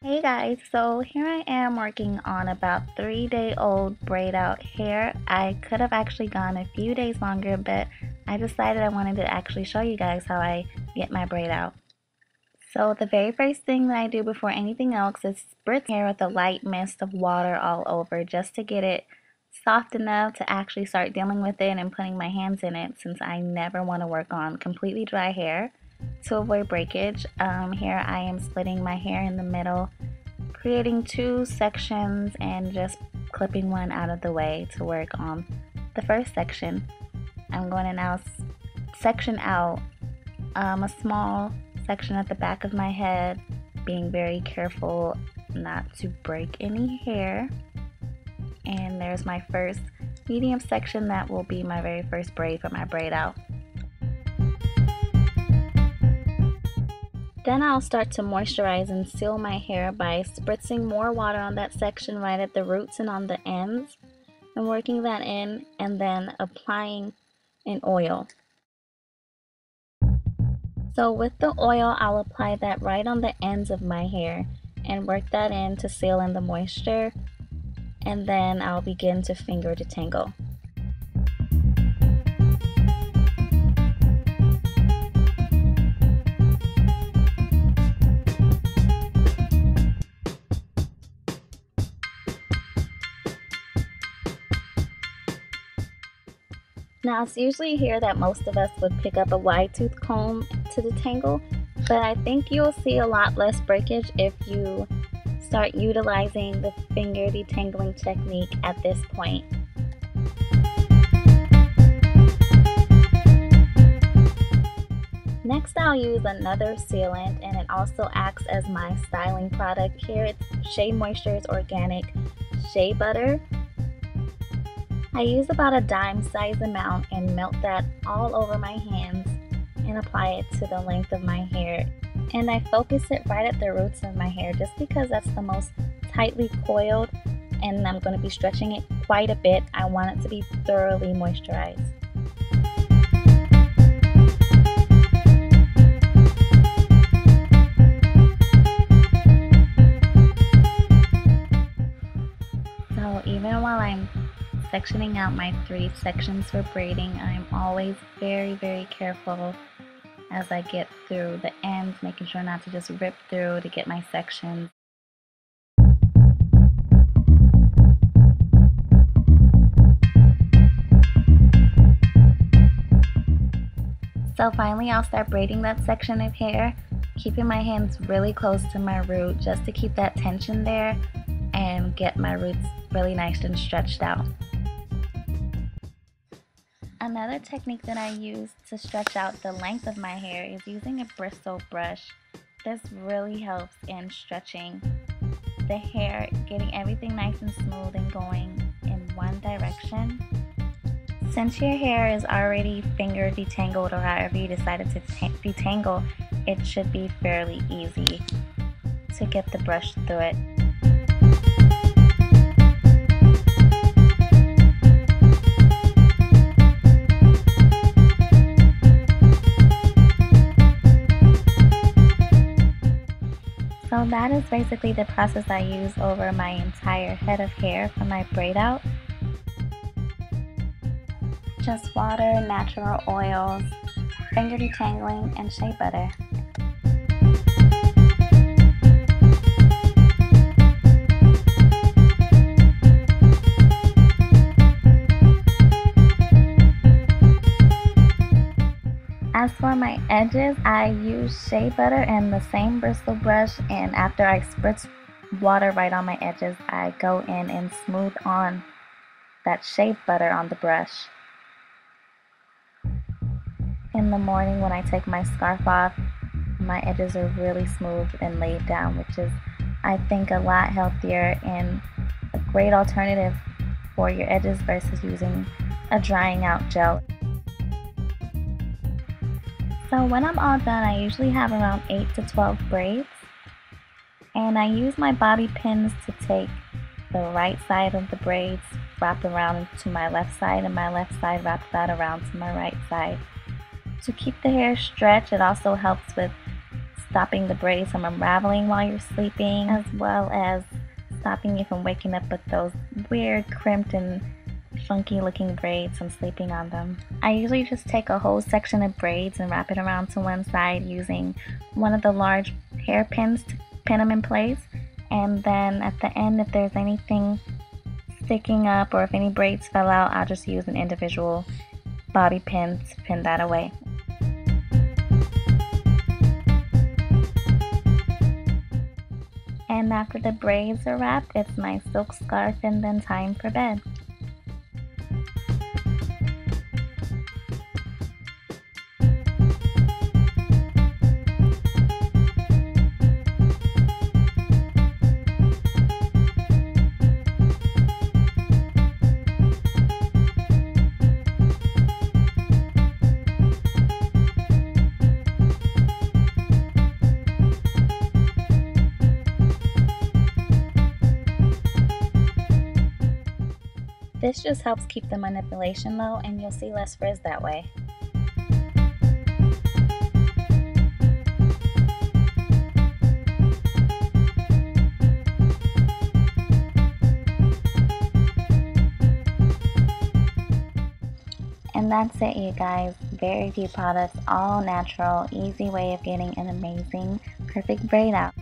Hey guys, so here I am working on about 3-day-old braid out hair. I could have actually gone a few days longer, but I decided I wanted to actually show you guys how I get my braid out. So the very first thing that I do before anything else is spritz hair with a light mist of water all over just to get it soft enough to actually start dealing with it and putting my hands in it, since I never want to work on completely dry hair to avoid breakage. Here I am splitting my hair in the middle, creating two sections and just clipping one out of the way to work on the first section. I'm going to now section out a small section at the back of my head, being very careful not to break any hair. And there's my first medium section that will be my very first braid for my braid out. Then I'll start to moisturize and seal my hair by spritzing more water on that section right at the roots and on the ends, and working that in, and then applying an oil. So with the oil, I'll apply that right on the ends of my hair and work that in to seal in the moisture, and then I'll begin to finger detangle. Now, it's usually here that most of us would pick up a wide tooth comb to detangle, but I think you'll see a lot less breakage if you start utilizing the finger detangling technique at this point. Next, I'll use another sealant, and it also acts as my styling product. Here it's Shea Moisture's organic shea butter. I use about a dime size amount and melt that all over my hands and apply it to the length of my hair. And I focus it right at the roots of my hair just because that's the most tightly coiled, and I'm going to be stretching it quite a bit. I want it to be thoroughly moisturized. So even while I'm sectioning out my 3 sections for braiding, I'm always very careful as I get through the ends, making sure not to just rip through to get my sections. So finally, I'll start braiding that section of hair, keeping my hands really close to my root just to keep that tension there and get my roots really nice and stretched out. Another technique that I use to stretch out the length of my hair is using a bristle brush. This really helps in stretching the hair, getting everything nice and smooth and going in one direction. Since your hair is already finger detangled, or however you decided to detangle, it should be fairly easy to get the brush through it. So that is basically the process I use over my entire head of hair for my braid out. Just water, natural oils, finger detangling, and shea butter. As for my edges, I use shea butter and the same bristle brush, and after I spritz water right on my edges, I go in and smooth on that shea butter on the brush. In the morning when I take my scarf off, my edges are really smooth and laid down, which is, I think, a lot healthier and a great alternative for your edges versus using a drying out gel. So when I'm all done, I usually have around 8 to 12 braids, and I use my bobby pins to take the right side of the braids, wrap around to my left side, and my left side wrap that around to my right side. To keep the hair stretched, it also helps with stopping the braids from unraveling while you're sleeping, as well as stopping you from waking up with those weird crimped and funky looking braids from sleeping on them. I usually just take a whole section of braids and wrap it around to one side using one of the large hairpins to pin them in place, and then at the end, if there's anything sticking up or if any braids fell out, I'll just use an individual bobby pin to pin that away. And after the braids are wrapped, it's my silk scarf and then time for bed. This just helps keep the manipulation low and you'll see less frizz that way. And that's it, you guys. Very few products, all natural, easy way of getting an amazing, perfect braid out.